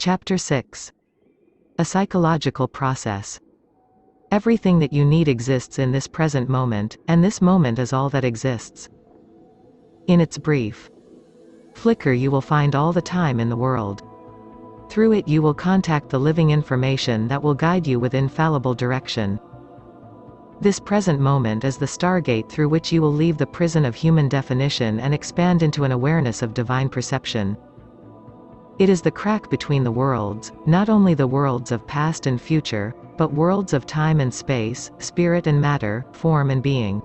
Chapter 6. A psychological process. Everything that you need exists in this present moment, and this moment is all that exists. In its brief flicker you will find all the time in the world. Through it you will contact the living information that will guide you with infallible direction. This present moment is the stargate through which you will leave the prison of human definition and expand into an awareness of divine perception. It is the crack between the worlds, not only the worlds of past and future, but worlds of time and space, spirit and matter, form and being.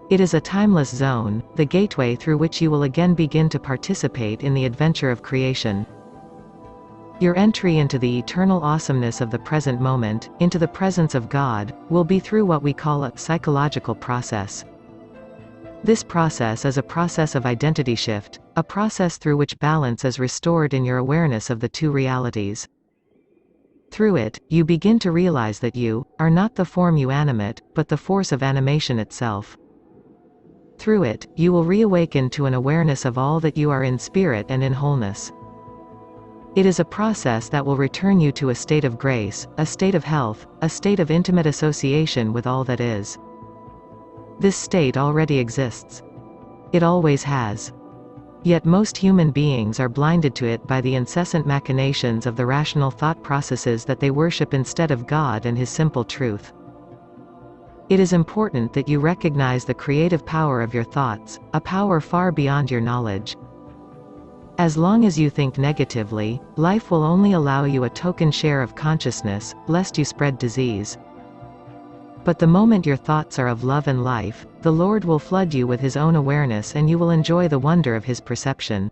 It is a timeless zone, the gateway through which you will again begin to participate in the adventure of creation. Your entry into the eternal awesomeness of the present moment, into the presence of God, will be through what we call a psychological process. This process is a process of identity shift, a process through which balance is restored in your awareness of the two realities. Through it, you begin to realize that you are not the form you animate, but the force of animation itself. Through it, you will reawaken to an awareness of all that you are in spirit and in wholeness. It is a process that will return you to a state of grace, a state of health, a state of intimate association with all that is. This state already exists. It always has. Yet most human beings are blinded to it by the incessant machinations of the rational thought processes that they worship instead of God and His simple truth. It is important that you recognize the creative power of your thoughts, a power far beyond your knowledge. As long as you think negatively, life will only allow you a token share of consciousness, lest you spread disease. But the moment your thoughts are of love and life, the Lord will flood you with His own awareness and you will enjoy the wonder of His perception.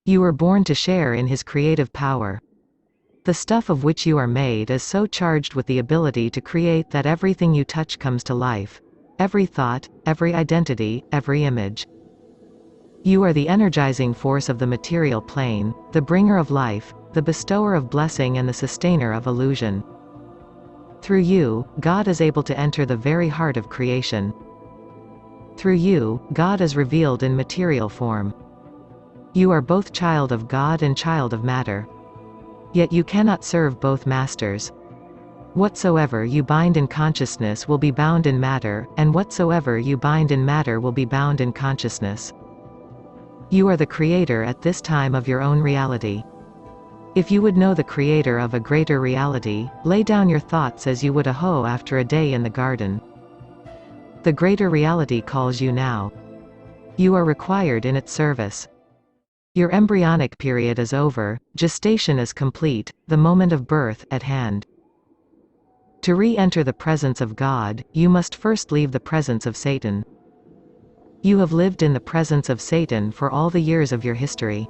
You were born to share in His creative power. The stuff of which you are made is so charged with the ability to create that everything you touch comes to life. Every thought, every identity, every image. You are the energizing force of the material plane, the bringer of life, the bestower of blessing and the sustainer of illusion. Through you, God is able to enter the very heart of creation. Through you, God is revealed in material form. You are both child of God and child of matter. Yet you cannot serve both masters. Whatsoever you bind in consciousness will be bound in matter, and whatsoever you bind in matter will be bound in consciousness. You are the creator at this time of your own reality. If you would know the creator of a greater reality, lay down your thoughts as you would a hoe after a day in the garden. The greater reality calls you now. You are required in its service. Your embryonic period is over, gestation is complete, the moment of birth at hand. To re-enter the presence of God, you must first leave the presence of Satan. You have lived in the presence of Satan for all the years of your history.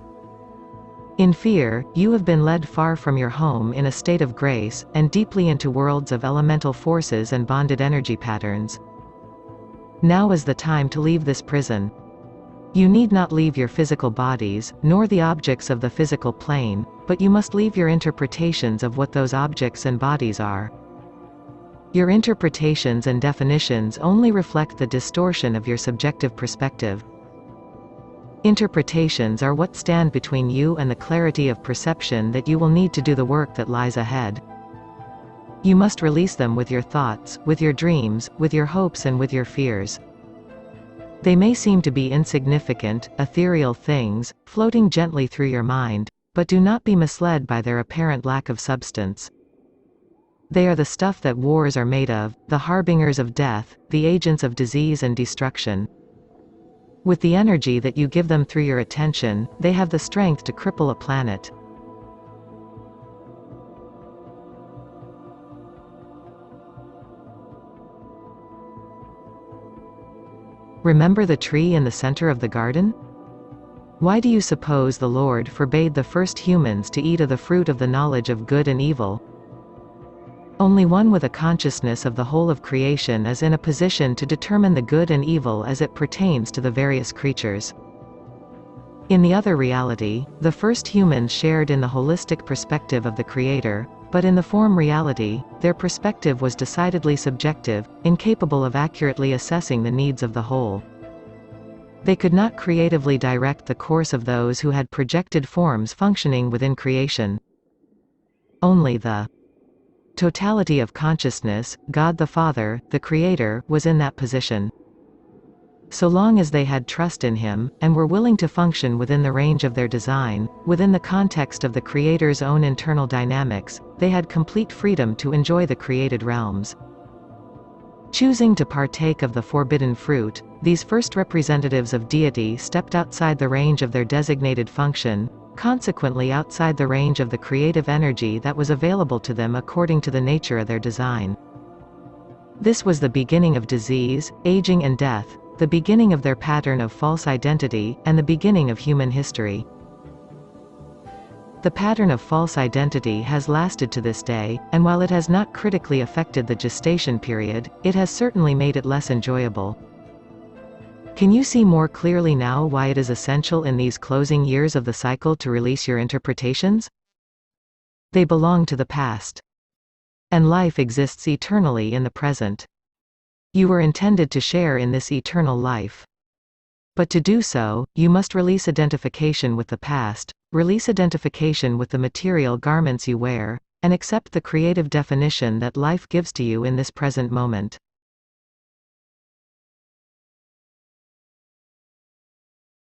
In fear, you have been led far from your home in a state of grace, and deeply into worlds of elemental forces and bonded energy patterns. Now is the time to leave this prison. You need not leave your physical bodies, nor the objects of the physical plane, but you must leave your interpretations of what those objects and bodies are. Your interpretations and definitions only reflect the distortion of your subjective perspective. Interpretations are what stand between you and the clarity of perception that you will need to do the work that lies ahead. You must release them with your thoughts, with your dreams, with your hopes and with your fears. They may seem to be insignificant, ethereal things, floating gently through your mind, but do not be misled by their apparent lack of substance. They are the stuff that wars are made of, the harbingers of death, the agents of disease and destruction. With the energy that you give them through your attention, they have the strength to cripple a planet. Remember the tree in the center of the garden? Why do you suppose the Lord forbade the first humans to eat of the fruit of the knowledge of good and evil? Only one with a consciousness of the whole of creation is in a position to determine the good and evil as it pertains to the various creatures. In the other reality, the first humans shared in the holistic perspective of the Creator, but in the form reality, their perspective was decidedly subjective, incapable of accurately assessing the needs of the whole. They could not creatively direct the course of those who had projected forms functioning within creation. Only the totality of consciousness, God the Father, the Creator, was in that position. So long as they had trust in Him, and were willing to function within the range of their design, within the context of the Creator's own internal dynamics, they had complete freedom to enjoy the created realms. Choosing to partake of the forbidden fruit, these first representatives of deity stepped outside the range of their designated function, consequently outside the range of the creative energy that was available to them according to the nature of their design. This was the beginning of disease, aging and death, the beginning of their pattern of false identity, and the beginning of human history. The pattern of false identity has lasted to this day, and while it has not critically affected the gestation period, it has certainly made it less enjoyable. Can you see more clearly now why it is essential in these closing years of the cycle to release your interpretations? They belong to the past. And life exists eternally in the present. You were intended to share in this eternal life. But to do so, you must release identification with the past, release identification with the material garments you wear, and accept the creative definition that life gives to you in this present moment.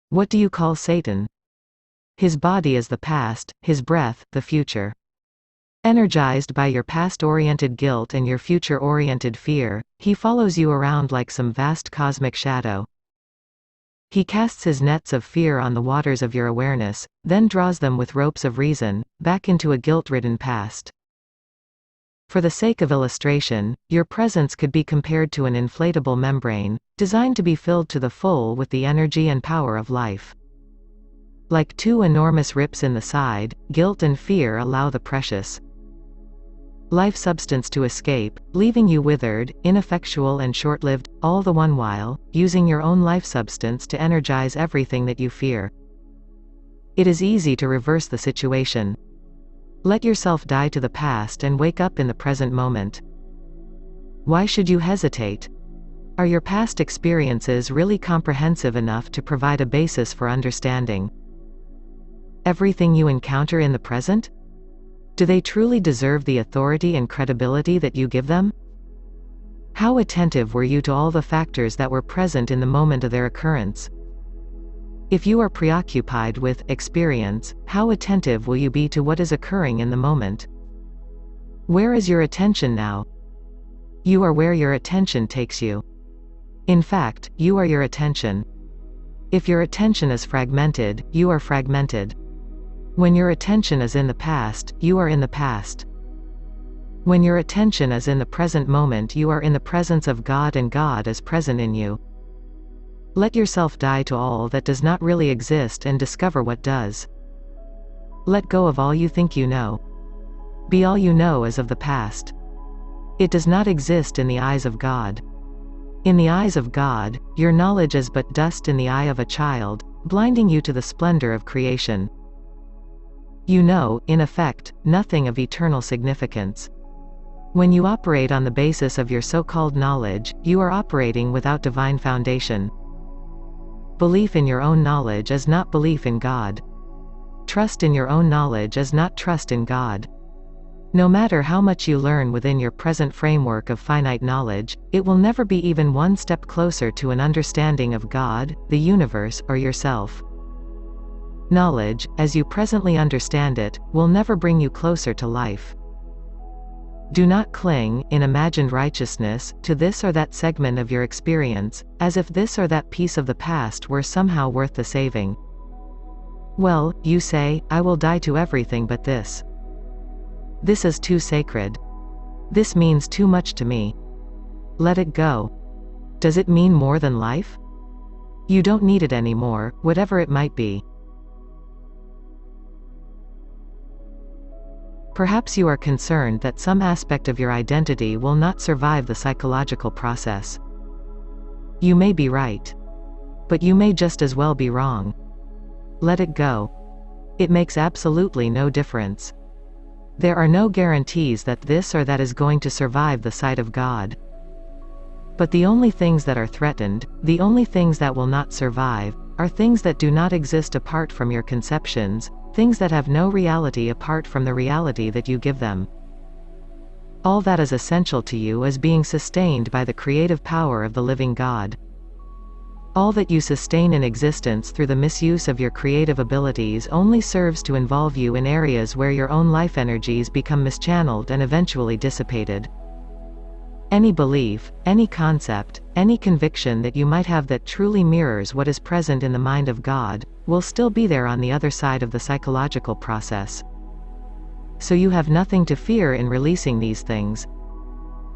What do you call Satan? His body is the past, his breath, the future. Energized by your past-oriented guilt and your future-oriented fear, he follows you around like some vast cosmic shadow. He casts his nets of fear on the waters of your awareness, then draws them with ropes of reason, back into a guilt-ridden past. For the sake of illustration, your presence could be compared to an inflatable membrane, designed to be filled to the full with the energy and power of life. Like two enormous rips in the side, guilt and fear allow the precious life substance to escape, leaving you withered, ineffectual and short-lived, all the one while, using your own life substance to energize everything that you fear. It is easy to reverse the situation. Let yourself die to the past and wake up in the present moment. Why should you hesitate? Are your past experiences really comprehensive enough to provide a basis for understanding everything you encounter in the present? Do they truly deserve the authority and credibility that you give them? How attentive were you to all the factors that were present in the moment of their occurrence? If you are preoccupied with experience, how attentive will you be to what is occurring in the moment? Where is your attention now? You are where your attention takes you. In fact, you are your attention. If your attention is fragmented, you are fragmented. When your attention is in the past, you are in the past. When your attention is in the present moment, you are in the presence of God and God is present in you. Let yourself die to all that does not really exist and discover what does. Let go of all you think you know. Be all you know as of the past. It does not exist in the eyes of God. In the eyes of God, your knowledge is but dust in the eye of a child, blinding you to the splendor of creation. You know, in effect, nothing of eternal significance. When you operate on the basis of your so-called knowledge, you are operating without divine foundation. Belief in your own knowledge is not belief in God. Trust in your own knowledge is not trust in God. No matter how much you learn within your present framework of finite knowledge, it will never be even one step closer to an understanding of God, the universe, or yourself. Knowledge, as you presently understand it, will never bring you closer to life. Do not cling, in imagined righteousness, to this or that segment of your experience, as if this or that piece of the past were somehow worth the saving. Well, you say, I will die to everything but this. This is too sacred. This means too much to me. Let it go. Does it mean more than life? You don't need it anymore, whatever it might be. Perhaps you are concerned that some aspect of your identity will not survive the psychological process. You may be right. But you may just as well be wrong. Let it go. It makes absolutely no difference. There are no guarantees that this or that is going to survive the sight of God. But the only things that are threatened, the only things that will not survive, are things that do not exist apart from your conceptions, things that have no reality apart from the reality that you give them. All that is essential to you is being sustained by the creative power of the living God. All that you sustain in existence through the misuse of your creative abilities only serves to involve you in areas where your own life energies become mischanneled and eventually dissipated. Any belief, any concept, any conviction that you might have that truly mirrors what is present in the mind of God, will still be there on the other side of the psychological process. So you have nothing to fear in releasing these things.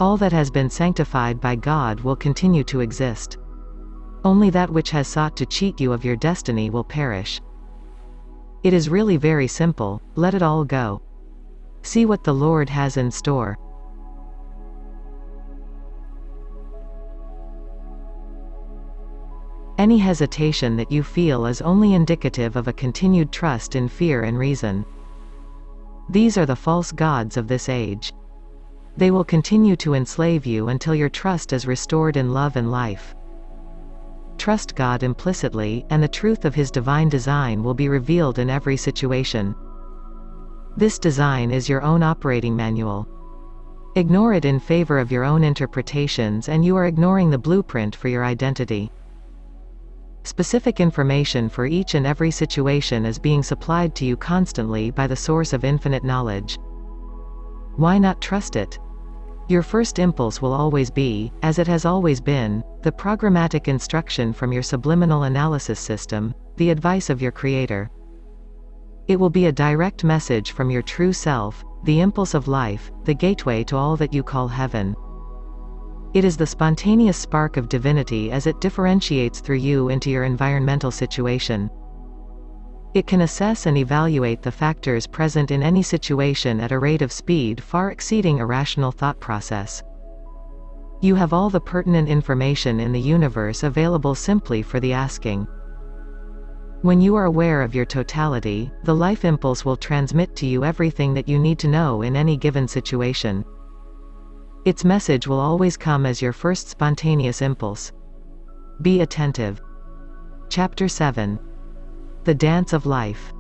All that has been sanctified by God will continue to exist. Only that which has sought to cheat you of your destiny will perish. It is really very simple, let it all go. See what the Lord has in store. Any hesitation that you feel is only indicative of a continued trust in fear and reason. These are the false gods of this age. They will continue to enslave you until your trust is restored in love and life. Trust God implicitly, and the truth of His divine design will be revealed in every situation. This design is your own operating manual. Ignore it in favor of your own interpretations and you are ignoring the blueprint for your identity. Specific information for each and every situation is being supplied to you constantly by the source of infinite knowledge. Why not trust it? Your first impulse will always be, as it has always been, the programmatic instruction from your subliminal analysis system, the advice of your Creator. It will be a direct message from your true self, the impulse of life, the gateway to all that you call heaven. It is the spontaneous spark of divinity as it differentiates through you into your environmental situation. It can assess and evaluate the factors present in any situation at a rate of speed far exceeding a rational thought process. You have all the pertinent information in the universe available simply for the asking. When you are aware of your totality, the life impulse will transmit to you everything that you need to know in any given situation. Its message will always come as your first spontaneous impulse. Be attentive. Chapter 7. The Dance of Life.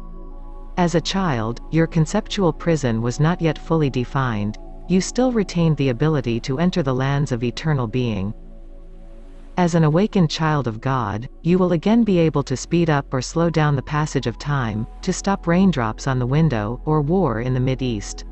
As a child, your conceptual prison was not yet fully defined. You still retained the ability to enter the lands of eternal being. As an awakened child of God, you will again be able to speed up or slow down the passage of time, to stop raindrops on the window, or war in the Mid-East.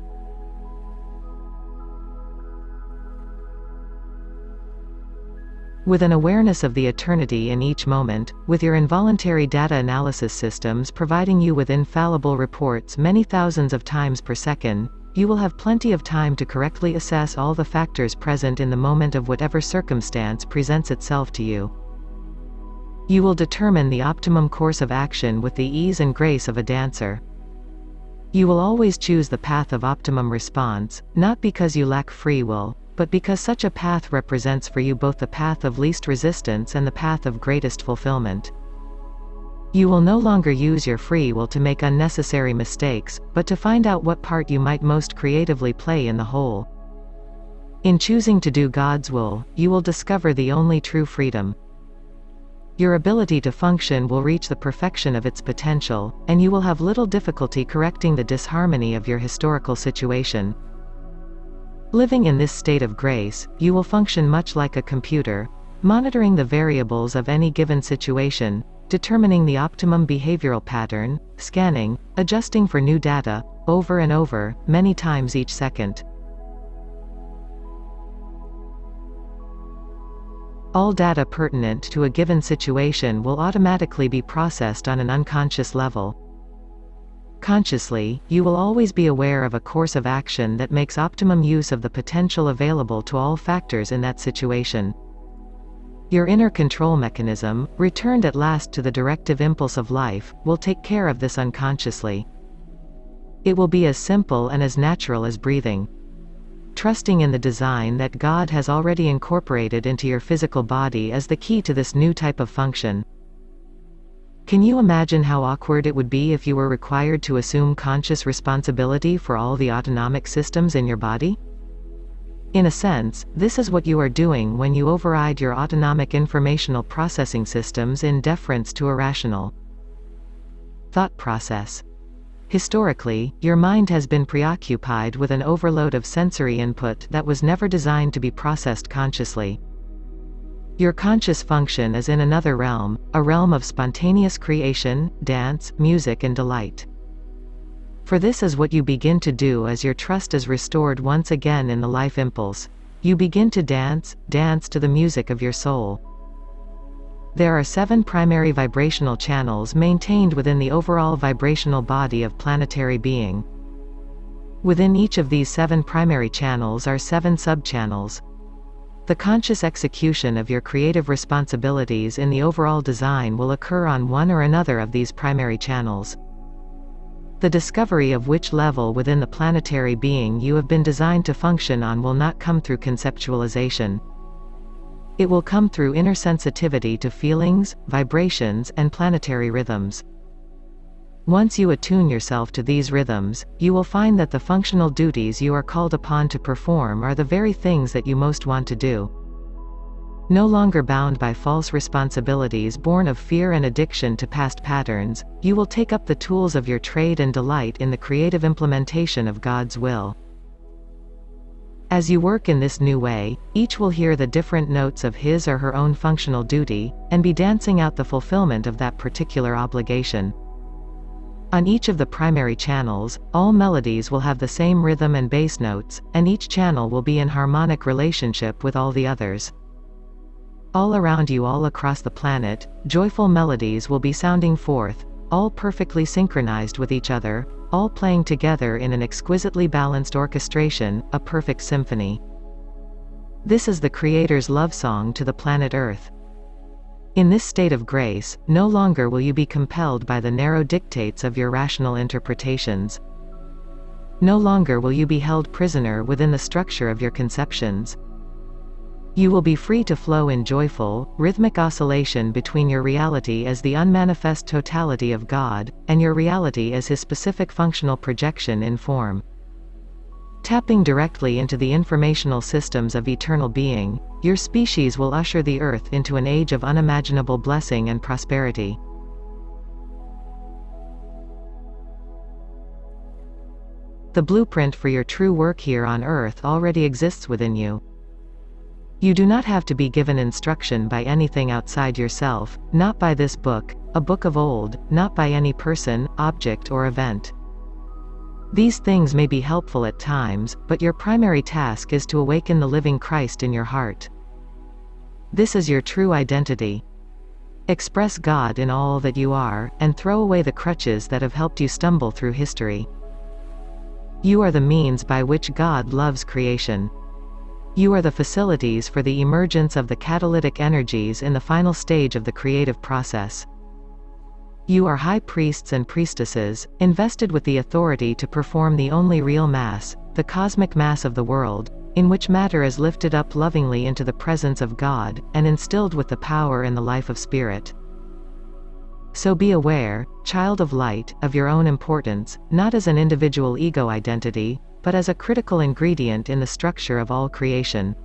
With an awareness of the eternity in each moment, with your involuntary data analysis systems providing you with infallible reports many thousands of times per second, you will have plenty of time to correctly assess all the factors present in the moment of whatever circumstance presents itself to you. You will determine the optimum course of action with the ease and grace of a dancer. You will always choose the path of optimum response, not because you lack free will, but because such a path represents for you both the path of least resistance and the path of greatest fulfillment. You will no longer use your free will to make unnecessary mistakes, but to find out what part you might most creatively play in the whole. In choosing to do God's will, you will discover the only true freedom. Your ability to function will reach the perfection of its potential, and you will have little difficulty correcting the disharmony of your historical situation. Living in this state of grace, you will function much like a computer, monitoring the variables of any given situation, determining the optimum behavioral pattern, scanning, adjusting for new data, over and over, many times each second. All data pertinent to a given situation will automatically be processed on an unconscious level. Consciously, you will always be aware of a course of action that makes optimum use of the potential available to all factors in that situation. Your inner control mechanism, returned at last to the directive impulse of life, will take care of this unconsciously. It will be as simple and as natural as breathing. Trusting in the design that God has already incorporated into your physical body is the key to this new type of function. Can you imagine how awkward it would be if you were required to assume conscious responsibility for all the autonomic systems in your body? In a sense, this is what you are doing when you override your autonomic informational processing systems in deference to a rational thought process. Historically, your mind has been preoccupied with an overload of sensory input that was never designed to be processed consciously. Your conscious function is in another realm, a realm of spontaneous creation, dance, music and delight. For this is what you begin to do as your trust is restored once again in the life impulse. You begin to dance to the music of your soul. There are 7 primary vibrational channels maintained within the overall vibrational body of planetary being. Within each of these 7 primary channels are 7 sub-channels. The conscious execution of your creative responsibilities in the overall design will occur on one or another of these primary channels. The discovery of which level within the planetary being you have been designed to function on will not come through conceptualization. It will come through inner sensitivity to feelings, vibrations, and planetary rhythms. Once you attune yourself to these rhythms, you will find that the functional duties you are called upon to perform are the very things that you most want to do. No longer bound by false responsibilities born of fear and addiction to past patterns, you will take up the tools of your trade and delight in the creative implementation of God's will. As you work in this new way, each will hear the different notes of his or her own functional duty, and be dancing out the fulfillment of that particular obligation. On each of the primary channels, all melodies will have the same rhythm and bass notes, and each channel will be in harmonic relationship with all the others. All around you, all across the planet, joyful melodies will be sounding forth, all perfectly synchronized with each other, all playing together in an exquisitely balanced orchestration, a perfect symphony. This is the Creator's love song to the planet Earth. In this state of grace, no longer will you be compelled by the narrow dictates of your rational interpretations. No longer will you be held prisoner within the structure of your conceptions. You will be free to flow in joyful, rhythmic oscillation between your reality as the unmanifest totality of God, and your reality as His specific functional projection in form. Tapping directly into the informational systems of eternal being, your species will usher the Earth into an age of unimaginable blessing and prosperity. The blueprint for your true work here on Earth already exists within you. You do not have to be given instruction by anything outside yourself, not by this book, a book of old, not by any person, object or event. These things may be helpful at times, but your primary task is to awaken the living Christ in your heart. This is your true identity. Express God in all that you are, and throw away the crutches that have helped you stumble through history. You are the means by which God loves creation. You are the facilities for the emergence of the catalytic energies in the final stage of the creative process. You are high priests and priestesses, invested with the authority to perform the only real Mass, the cosmic Mass of the world, in which matter is lifted up lovingly into the presence of God, and instilled with the power and the life of Spirit. So be aware, child of light, of your own importance, not as an individual ego identity, but as a critical ingredient in the structure of all creation.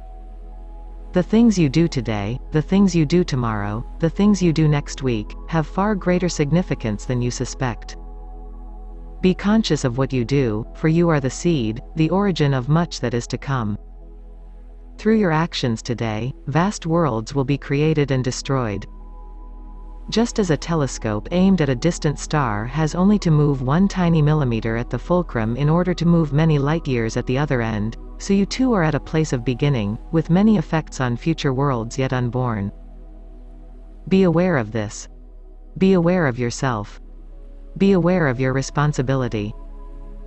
The things you do today, the things you do tomorrow, the things you do next week, have far greater significance than you suspect. Be conscious of what you do, for you are the seed, the origin of much that is to come. Through your actions today, vast worlds will be created and destroyed. Just as a telescope aimed at a distant star has only to move 1 tiny millimeter at the fulcrum in order to move many light-years at the other end, so you too are at a place of beginning, with many effects on future worlds yet unborn. Be aware of this. Be aware of yourself. Be aware of your responsibility.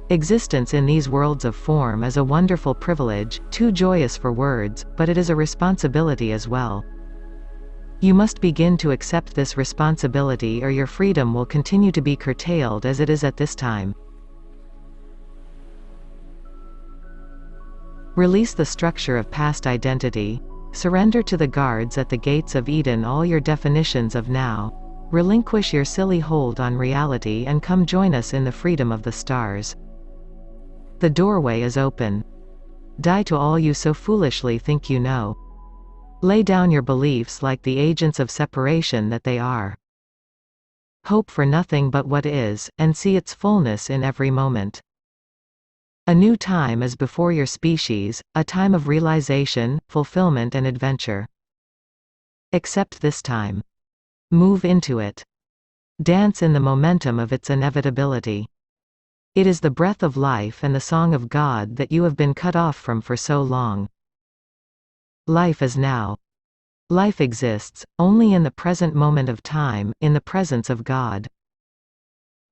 Existence in these worlds of form is a wonderful privilege, too joyous for words, but it is a responsibility as well. You must begin to accept this responsibility, or your freedom will continue to be curtailed as it is at this time. Release the structure of past identity. Surrender to the guards at the gates of Eden all your definitions of now. Relinquish your silly hold on reality and come join us in the freedom of the stars. The doorway is open. Die to all you so foolishly think you know. Lay down your beliefs like the agents of separation that they are. Hope for nothing but what is, and see its fullness in every moment. A new time is before your species, a time of realization, fulfillment and adventure. Accept this time. Move into it. Dance in the momentum of its inevitability. It is the breath of life and the song of God that you have been cut off from for so long. Life is now. Life exists, only in the present moment of time, in the presence of God.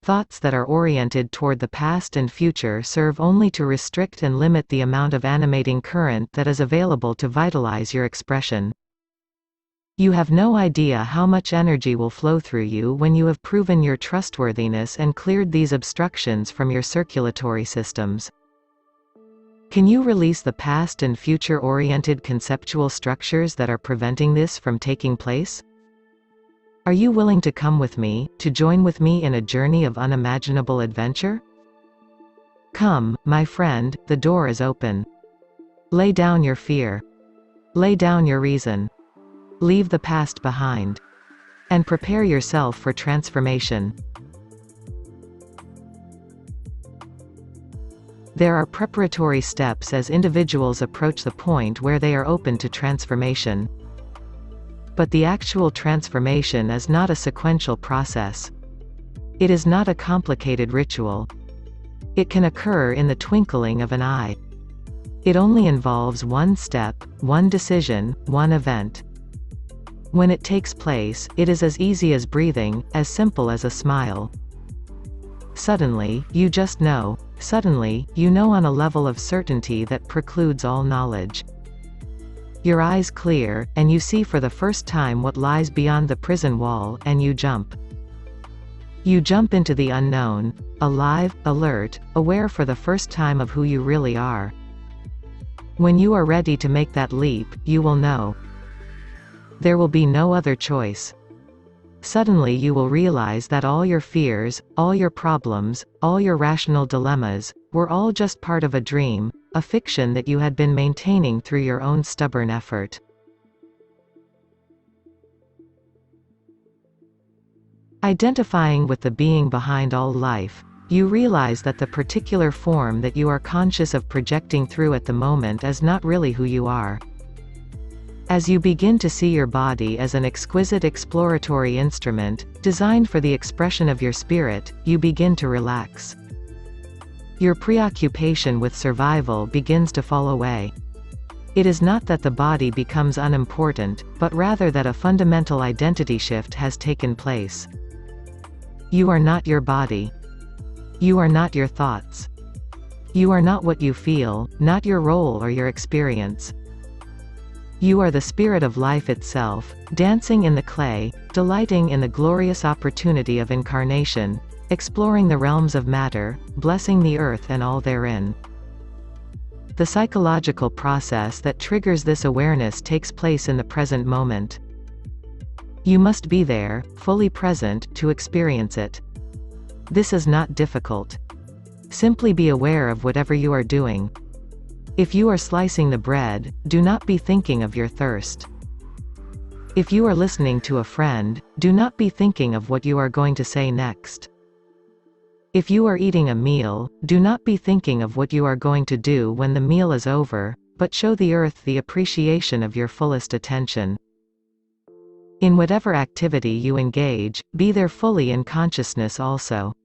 Thoughts that are oriented toward the past and future serve only to restrict and limit the amount of animating current that is available to vitalize your expression. You have no idea how much energy will flow through you when you have proven your trustworthiness and cleared these obstructions from your circulatory systems. Can you release the past and future-oriented conceptual structures that are preventing this from taking place? Are you willing to come with me, to join with me in a journey of unimaginable adventure? Come, my friend, the door is open. Lay down your fear. Lay down your reason. Leave the past behind. And prepare yourself for transformation. There are preparatory steps as individuals approach the point where they are open to transformation. But the actual transformation is not a sequential process. It is not a complicated ritual. It can occur in the twinkling of an eye. It only involves one step, one decision, one event. When it takes place, it is as easy as breathing, as simple as a smile. Suddenly, you just know. Suddenly, you know on a level of certainty that precludes all knowledge. Your eyes clear, and you see for the first time what lies beyond the prison wall, and you jump. You jump into the unknown, alive, alert, aware for the first time of who you really are. When you are ready to make that leap, you will know. There will be no other choice. Suddenly you will realize that all your fears, all your problems, all your rational dilemmas, were all just part of a dream, a fiction that you had been maintaining through your own stubborn effort. Identifying with the being behind all life, you realize that the particular form that you are conscious of projecting through at the moment is not really who you are. As you begin to see your body as an exquisite exploratory instrument, designed for the expression of your spirit, you begin to relax. Your preoccupation with survival begins to fall away. It is not that the body becomes unimportant, but rather that a fundamental identity shift has taken place. You are not your body. You are not your thoughts. You are not what you feel, not your role or your experience. You are the spirit of life itself, dancing in the clay, delighting in the glorious opportunity of incarnation, exploring the realms of matter, blessing the earth and all therein. The psychological process that triggers this awareness takes place in the present moment. You must be there, fully present, to experience it. This is not difficult. Simply be aware of whatever you are doing. If you are slicing the bread, do not be thinking of your thirst. If you are listening to a friend, do not be thinking of what you are going to say next. If you are eating a meal, do not be thinking of what you are going to do when the meal is over, but show the earth the appreciation of your fullest attention. In whatever activity you engage, be there fully in consciousness also.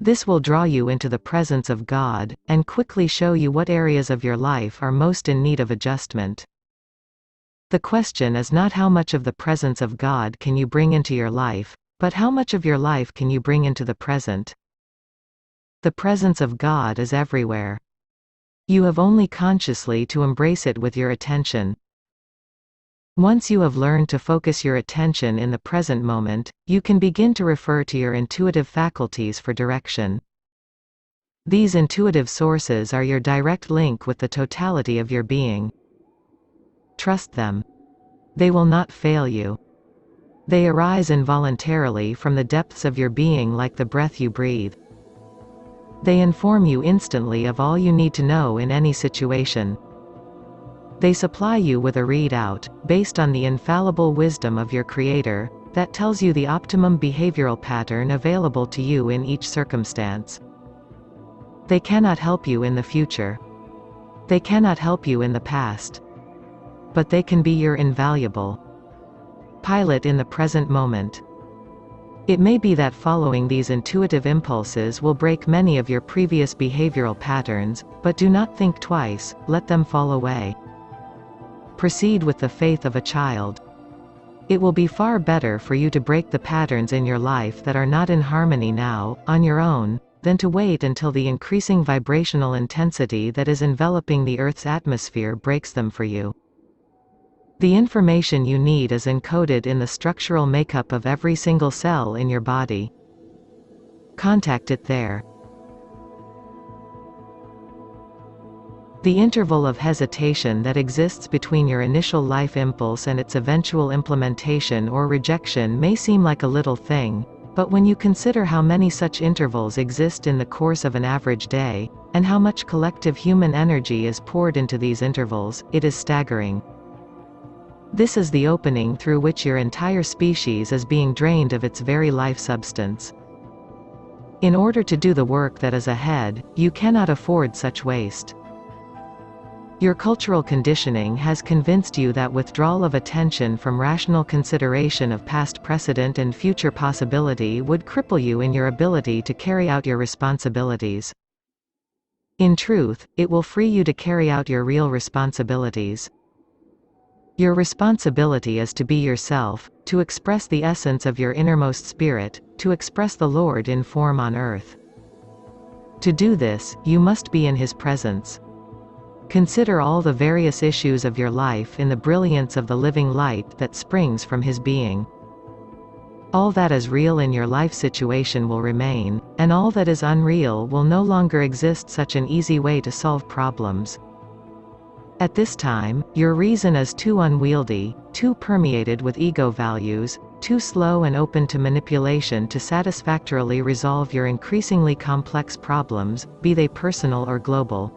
This will draw you into the presence of God, and quickly show you what areas of your life are most in need of adjustment. The question is not how much of the presence of God can you bring into your life, but how much of your life can you bring into the present. The presence of God is everywhere. You have only consciously to embrace it with your attention. Once you have learned to focus your attention in the present moment, you can begin to refer to your intuitive faculties for direction. These intuitive sources are your direct link with the totality of your being. Trust them. They will not fail you. They arise involuntarily from the depths of your being like the breath you breathe. They inform you instantly of all you need to know in any situation. They supply you with a readout, based on the infallible wisdom of your Creator, that tells you the optimum behavioral pattern available to you in each circumstance. They cannot help you in the future. They cannot help you in the past. But they can be your invaluable pilot in the present moment. It may be that following these intuitive impulses will break many of your previous behavioral patterns, but do not think twice, let them fall away. Proceed with the faith of a child. It will be far better for you to break the patterns in your life that are not in harmony now, on your own, than to wait until the increasing vibrational intensity that is enveloping the Earth's atmosphere breaks them for you. The information you need is encoded in the structural makeup of every single cell in your body. Contact it there. The interval of hesitation that exists between your initial life impulse and its eventual implementation or rejection may seem like a little thing, but when you consider how many such intervals exist in the course of an average day, and how much collective human energy is poured into these intervals, it is staggering. This is the opening through which your entire species is being drained of its very life substance. In order to do the work that is ahead, you cannot afford such waste. Your cultural conditioning has convinced you that withdrawal of attention from rational consideration of past precedent and future possibility would cripple you in your ability to carry out your responsibilities. In truth, it will free you to carry out your real responsibilities. Your responsibility is to be yourself, to express the essence of your innermost spirit, to express the Lord in form on earth. To do this, you must be in His presence. Consider all the various issues of your life in the brilliance of the living light that springs from His being. All that is real in your life situation will remain, and all that is unreal will no longer exist. Such an easy way to solve problems. At this time, your reason is too unwieldy, too permeated with ego values, too slow and open to manipulation to satisfactorily resolve your increasingly complex problems, be they personal or global.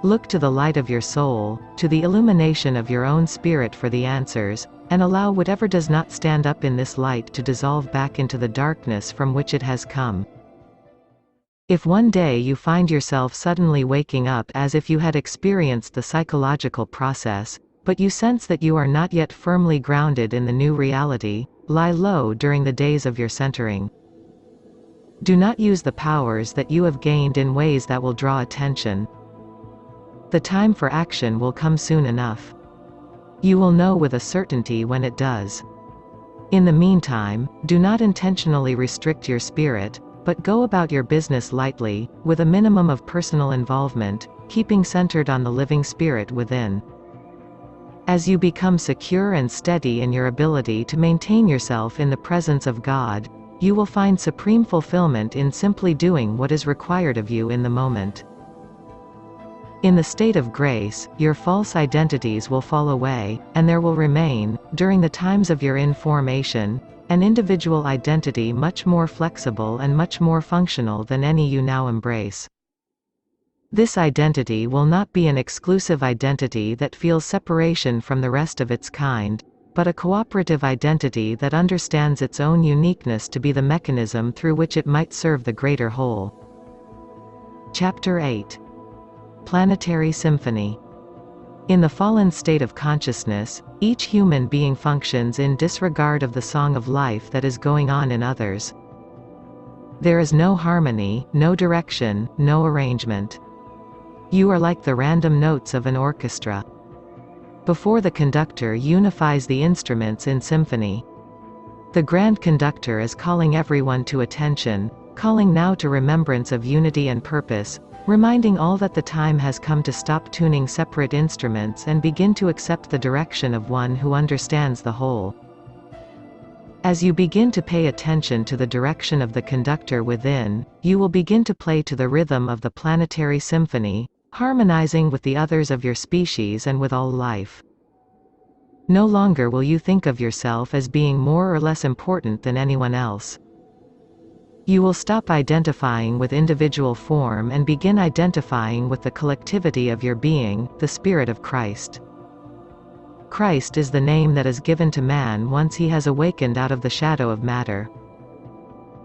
Look to the light of your soul, to the illumination of your own spirit for the answers, and allow whatever does not stand up in this light to dissolve back into the darkness from which it has come. If one day you find yourself suddenly waking up as if you had experienced the psychological process, but you sense that you are not yet firmly grounded in the new reality, lie low during the days of your centering. Do not use the powers that you have gained in ways that will draw attention. The time for action will come soon enough. You will know with a certainty when it does. In the meantime, do not intentionally restrict your spirit, but go about your business lightly, with a minimum of personal involvement, keeping centered on the living spirit within. As you become secure and steady in your ability to maintain yourself in the presence of God, you will find supreme fulfillment in simply doing what is required of you in the moment. In the state of grace, your false identities will fall away, and there will remain, during the times of your information, an individual identity much more flexible and much more functional than any you now embrace. This identity will not be an exclusive identity that feels separation from the rest of its kind, but a cooperative identity that understands its own uniqueness to be the mechanism through which it might serve the greater whole. Chapter 8. Planetary Symphony. In the fallen state of consciousness, each human being functions in disregard of the song of life that is going on in others. There is no harmony, no direction, no arrangement. You are like the random notes of an orchestra. Before the conductor unifies the instruments in symphony. The grand conductor is calling everyone to attention, calling now to remembrance of unity and purpose, reminding all that the time has come to stop tuning separate instruments and begin to accept the direction of one who understands the whole. As you begin to pay attention to the direction of the conductor within, you will begin to play to the rhythm of the planetary symphony, harmonizing with the others of your species and with all life. No longer will you think of yourself as being more or less important than anyone else. You will stop identifying with individual form and begin identifying with the collectivity of your being, the Spirit of Christ. Christ is the name that is given to man once he has awakened out of the shadow of matter.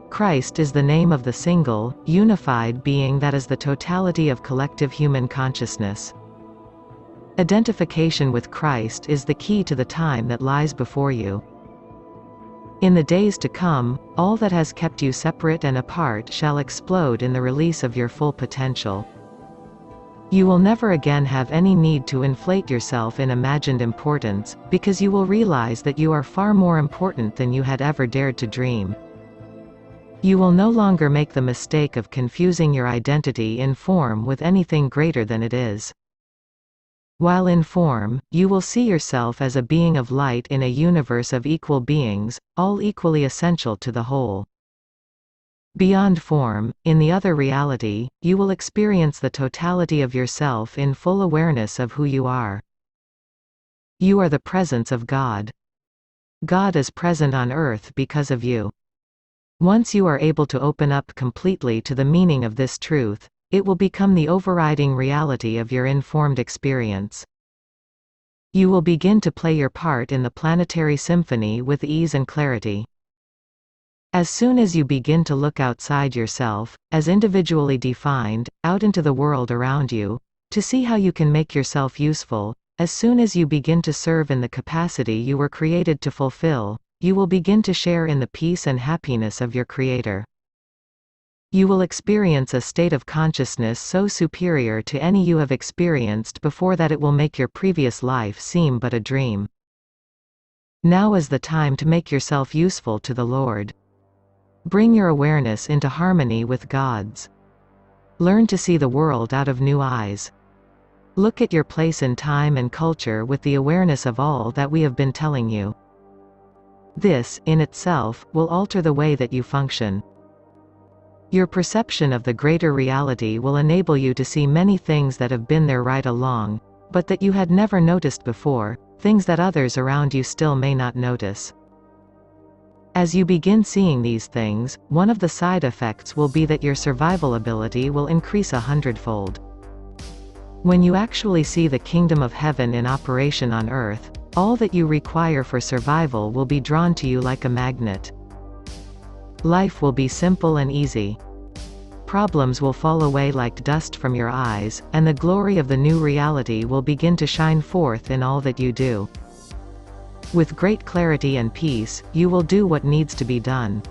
Christ is the name of the single, unified being that is the totality of collective human consciousness. Identification with Christ is the key to the time that lies before you. In the days to come, all that has kept you separate and apart shall explode in the release of your full potential. You will never again have any need to inflate yourself in imagined importance, because you will realize that you are far more important than you had ever dared to dream. You will no longer make the mistake of confusing your identity in form with anything greater than it is. While in form, you will see yourself as a being of light in a universe of equal beings, all equally essential to the whole. Beyond form, in the other reality, you will experience the totality of yourself in full awareness of who you are. You are the presence of God. God is present on earth because of you. Once you are able to open up completely to the meaning of this truth, it will become the overriding reality of your informed experience. You will begin to play your part in the planetary symphony with ease and clarity. As soon as you begin to look outside yourself, as individually defined, out into the world around you, to see how you can make yourself useful, as soon as you begin to serve in the capacity you were created to fulfill, you will begin to share in the peace and happiness of your Creator. You will experience a state of consciousness so superior to any you have experienced before that it will make your previous life seem but a dream. Now is the time to make yourself useful to the Lord. Bring your awareness into harmony with God's. Learn to see the world out of new eyes. Look at your place in time and culture with the awareness of all that we have been telling you. This, in itself, will alter the way that you function. Your perception of the greater reality will enable you to see many things that have been there right along, but that you had never noticed before, things that others around you still may not notice. As you begin seeing these things, one of the side effects will be that your survival ability will increase 100-fold. When you actually see the kingdom of heaven in operation on earth, all that you require for survival will be drawn to you like a magnet. Life will be simple and easy. Problems will fall away like dust from your eyes, and the glory of the new reality will begin to shine forth in all that you do. With great clarity and peace, you will do what needs to be done.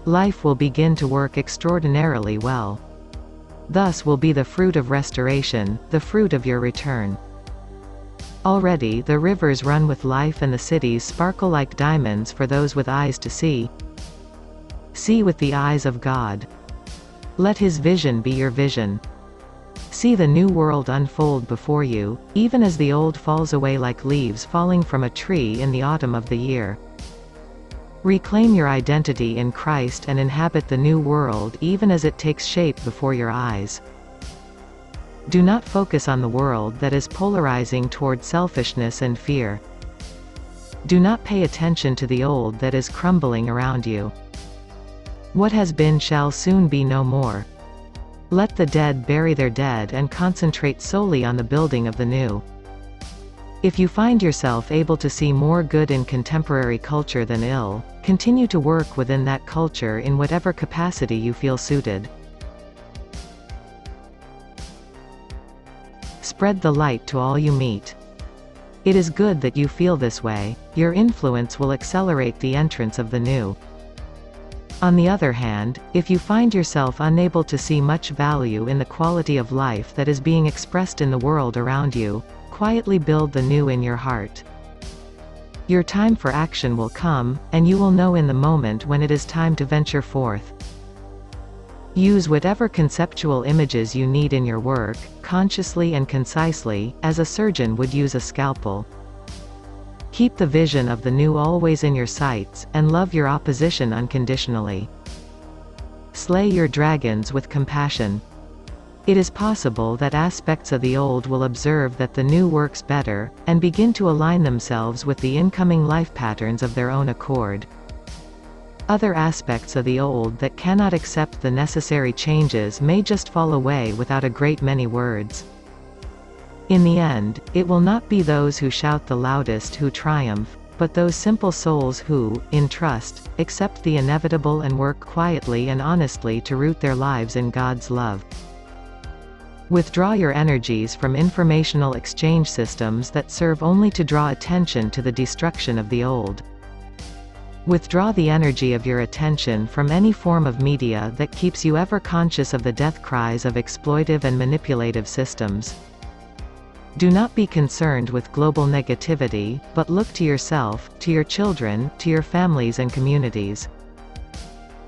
Life will begin to work extraordinarily well. Thus will be the fruit of restoration, the fruit of your return. Already the rivers run with life and the cities sparkle like diamonds for those with eyes to see. See with the eyes of God. Let His vision be your vision. See the new world unfold before you, even as the old falls away like leaves falling from a tree in the autumn of the year. Reclaim your identity in Christ and inhabit the new world even as it takes shape before your eyes. Do not focus on the world that is polarizing toward selfishness and fear. Do not pay attention to the old that is crumbling around you. What has been shall soon be no more. Let the dead bury their dead and concentrate solely on the building of the new. If you find yourself able to see more good in contemporary culture than ill, continue to work within that culture in whatever capacity you feel suited. Spread the light to all you meet. It is good that you feel this way. Your influence will accelerate the entrance of the new. On the other hand, if you find yourself unable to see much value in the quality of life that is being expressed in the world around you, quietly build the new in your heart. Your time for action will come, and you will know in the moment when it is time to venture forth. Use whatever conceptual images you need in your work, consciously and concisely, as a surgeon would use a scalpel. Keep the vision of the new always in your sights, and love your opposition unconditionally. Slay your dragons with compassion. It is possible that aspects of the old will observe that the new works better, and begin to align themselves with the incoming life patterns of their own accord. Other aspects of the old that cannot accept the necessary changes may just fall away without a great many words. In the end, it will not be those who shout the loudest who triumph, but those simple souls who, in trust, accept the inevitable and work quietly and honestly to root their lives in God's love. Withdraw your energies from informational exchange systems that serve only to draw attention to the destruction of the old. Withdraw the energy of your attention from any form of media that keeps you ever conscious of the death cries of exploitive and manipulative systems. Do not be concerned with global negativity, but look to yourself, to your children, to your families and communities.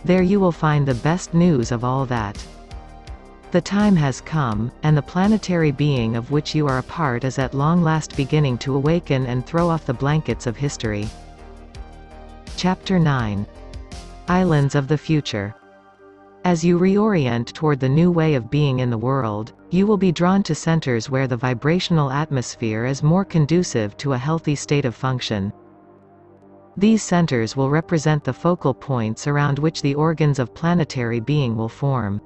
There you will find the best news of all that. The time has come, and the planetary being of which you are a part is at long last beginning to awaken and throw off the blankets of history. Chapter 9. Islands of the Future. As you reorient toward the new way of being in the world, you will be drawn to centers where the vibrational atmosphere is more conducive to a healthy state of function. These centers will represent the focal points around which the organs of planetary being will form.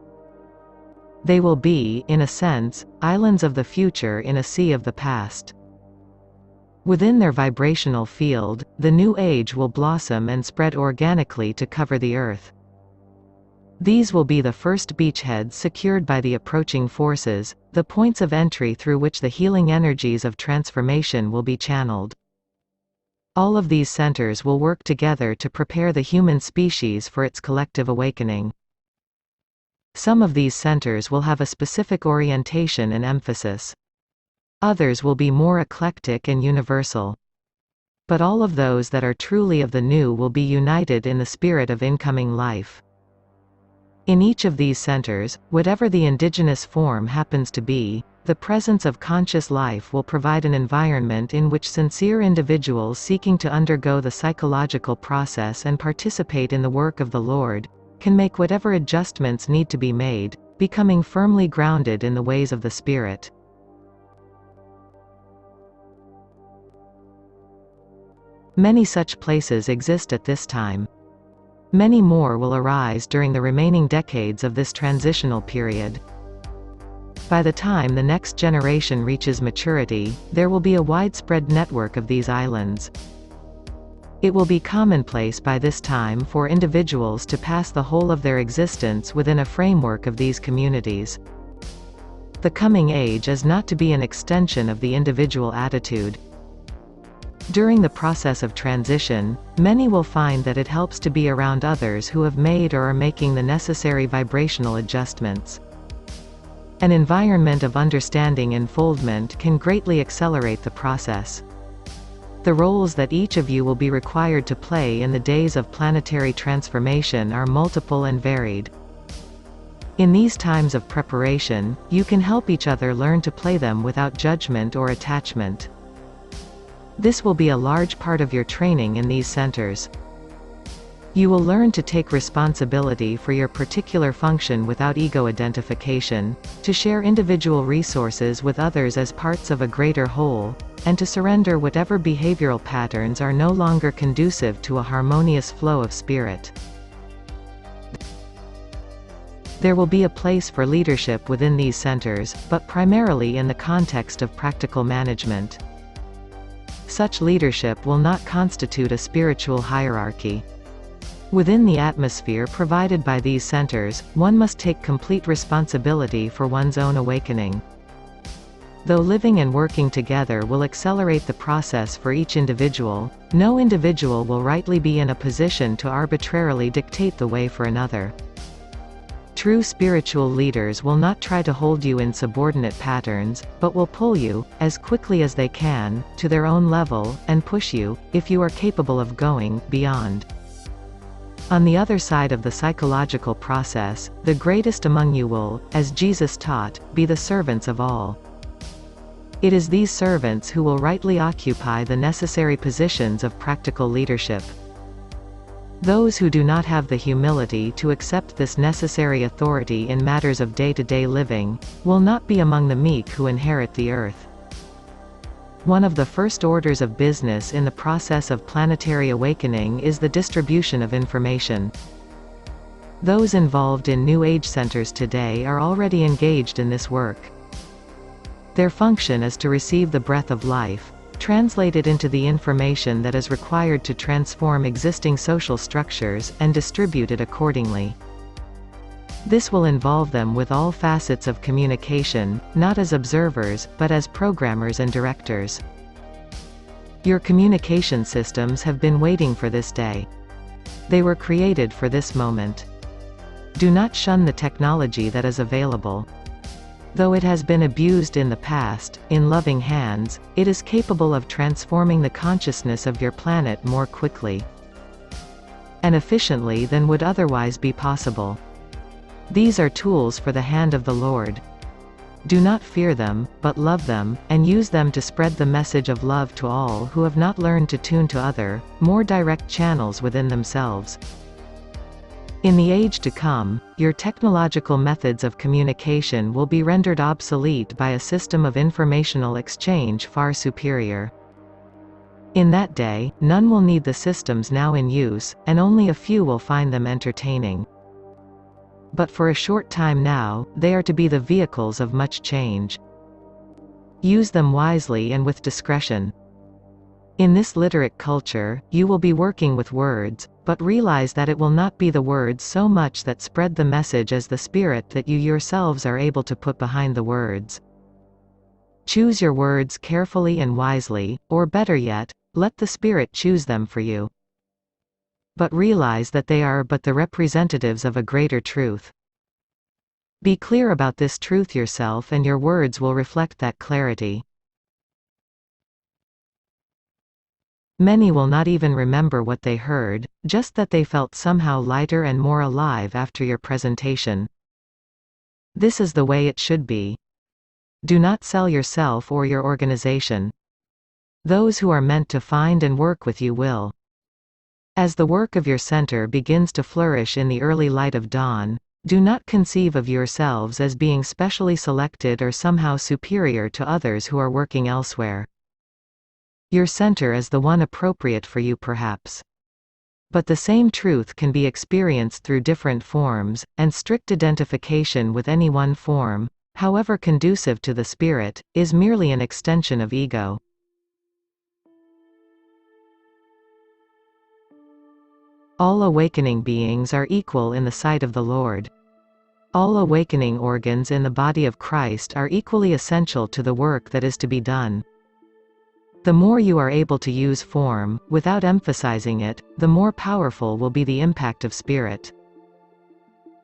They will be, in a sense, islands of the future in a sea of the past. Within their vibrational field, the new age will blossom and spread organically to cover the Earth. These will be the first beachheads secured by the approaching forces, the points of entry through which the healing energies of transformation will be channeled. All of these centers will work together to prepare the human species for its collective awakening. Some of these centers will have a specific orientation and emphasis. Others will be more eclectic and universal. But all of those that are truly of the new will be united in the spirit of incoming life. In each of these centers, whatever the indigenous form happens to be, the presence of conscious life will provide an environment in which sincere individuals seeking to undergo the psychological process and participate in the work of the Lord can make whatever adjustments need to be made, becoming firmly grounded in the ways of the Spirit. Many such places exist at this time. Many more will arise during the remaining decades of this transitional period. By the time the next generation reaches maturity, there will be a widespread network of these islands. It will be commonplace by this time for individuals to pass the whole of their existence within a framework of these communities. The coming age is not to be an extension of the individual attitude. During the process of transition, many will find that it helps to be around others who have made or are making the necessary vibrational adjustments. An environment of understanding unfoldment can greatly accelerate the process. The roles that each of you will be required to play in the days of planetary transformation are multiple and varied. In these times of preparation, you can help each other learn to play them without judgment or attachment. This will be a large part of your training in these centers. You will learn to take responsibility for your particular function without ego identification, to share individual resources with others as parts of a greater whole, and to surrender whatever behavioral patterns are no longer conducive to a harmonious flow of spirit. There will be a place for leadership within these centers, but primarily in the context of practical management. Such leadership will not constitute a spiritual hierarchy. Within the atmosphere provided by these centers, one must take complete responsibility for one's own awakening. Though living and working together will accelerate the process for each individual, no individual will rightly be in a position to arbitrarily dictate the way for another. True spiritual leaders will not try to hold you in subordinate patterns, but will pull you, as quickly as they can, to their own level, and push you, if you are capable of going, beyond. On the other side of the psychological process, the greatest among you will, as Jesus taught, be the servants of all. It is these servants who will rightly occupy the necessary positions of practical leadership. Those who do not have the humility to accept this necessary authority in matters of day-to-day living, will not be among the meek who inherit the earth. One of the first orders of business in the process of planetary awakening is the distribution of information. Those involved in New Age centers today are already engaged in this work. Their function is to receive the breath of life, translate it into the information that is required to transform existing social structures, and distribute it accordingly. This will involve them with all facets of communication, not as observers, but as programmers and directors. Your communication systems have been waiting for this day. They were created for this moment. Do not shun the technology that is available. Though it has been abused in the past, in loving hands, it is capable of transforming the consciousness of your planet more quickly and efficiently than would otherwise be possible. These are tools for the hand of the Lord. Do not fear them, but love them, and use them to spread the message of love to all who have not learned to tune to other, more direct channels within themselves. In the age to come, your technological methods of communication will be rendered obsolete by a system of informational exchange far superior. In that day, none will need the systems now in use, and only a few will find them entertaining. But for a short time now, they are to be the vehicles of much change. Use them wisely and with discretion. In this literate culture, you will be working with words, but realize that it will not be the words so much that spread the message as the spirit that you yourselves are able to put behind the words. Choose your words carefully and wisely, or better yet, let the spirit choose them for you. But realize that they are but the representatives of a greater truth. Be clear about this truth yourself, and your words will reflect that clarity. Many will not even remember what they heard, just that they felt somehow lighter and more alive after your presentation. This is the way it should be. Do not sell yourself or your organization. Those who are meant to find and work with you will. As the work of your center begins to flourish in the early light of dawn, do not conceive of yourselves as being specially selected or somehow superior to others who are working elsewhere. Your center is the one appropriate for you perhaps. But the same truth can be experienced through different forms, and strict identification with any one form, however conducive to the spirit, is merely an extension of ego. All awakening beings are equal in the sight of the Lord. All awakening organs in the body of Christ are equally essential to the work that is to be done. The more you are able to use form, without emphasizing it, the more powerful will be the impact of spirit.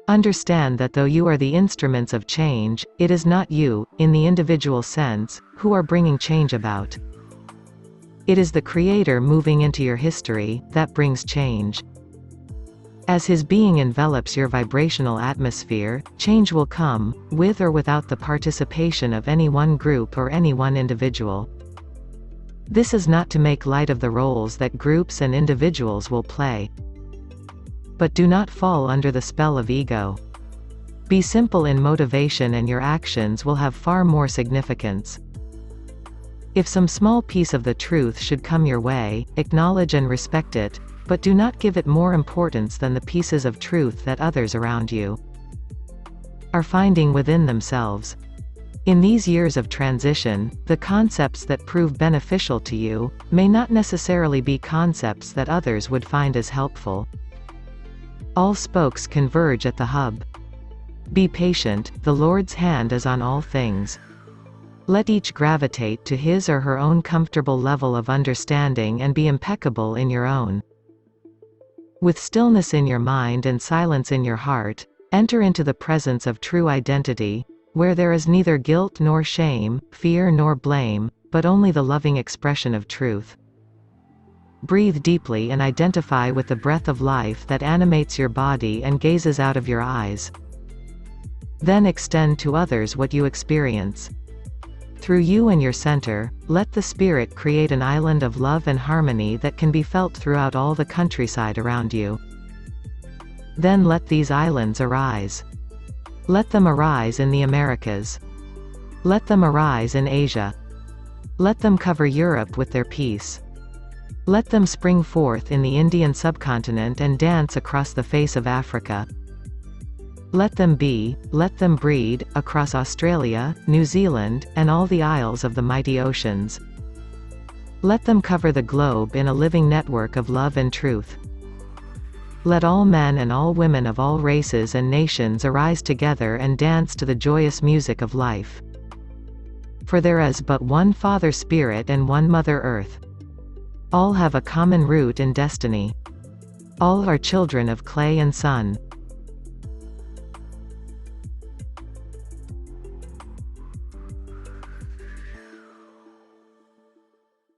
Understand that though you are the instruments of change, it is not you, in the individual sense, who are bringing change about. It is the Creator moving into your history, that brings change. As His being envelops your vibrational atmosphere, change will come, with or without the participation of any one group or any one individual. This is not to make light of the roles that groups and individuals will play. But do not fall under the spell of ego. Be simple in motivation and your actions will have far more significance. If some small piece of the truth should come your way, acknowledge and respect it, but do not give it more importance than the pieces of truth that others around you are finding within themselves. In these years of transition, the concepts that prove beneficial to you may not necessarily be concepts that others would find as helpful. All spokes converge at the hub. Be patient, the Lord's hand is on all things. Let each gravitate to his or her own comfortable level of understanding and be impeccable in your own. With stillness in your mind and silence in your heart, enter into the presence of true identity, where there is neither guilt nor shame, fear nor blame, but only the loving expression of truth. Breathe deeply and identify with the breath of life that animates your body and gazes out of your eyes. Then extend to others what you experience. Through you and your center, let the Spirit create an island of love and harmony that can be felt throughout all the countryside around you. Then let these islands arise. Let them arise in the Americas. Let them arise in Asia. Let them cover Europe with their peace. Let them spring forth in the Indian subcontinent and dance across the face of Africa. Let them be, let them breed, across Australia, New Zealand, and all the isles of the mighty oceans. Let them cover the globe in a living network of love and truth. Let all men and all women of all races and nations arise together and dance to the joyous music of life. For there is but one Father Spirit and one Mother Earth. All have a common root and destiny. All are children of clay and sun.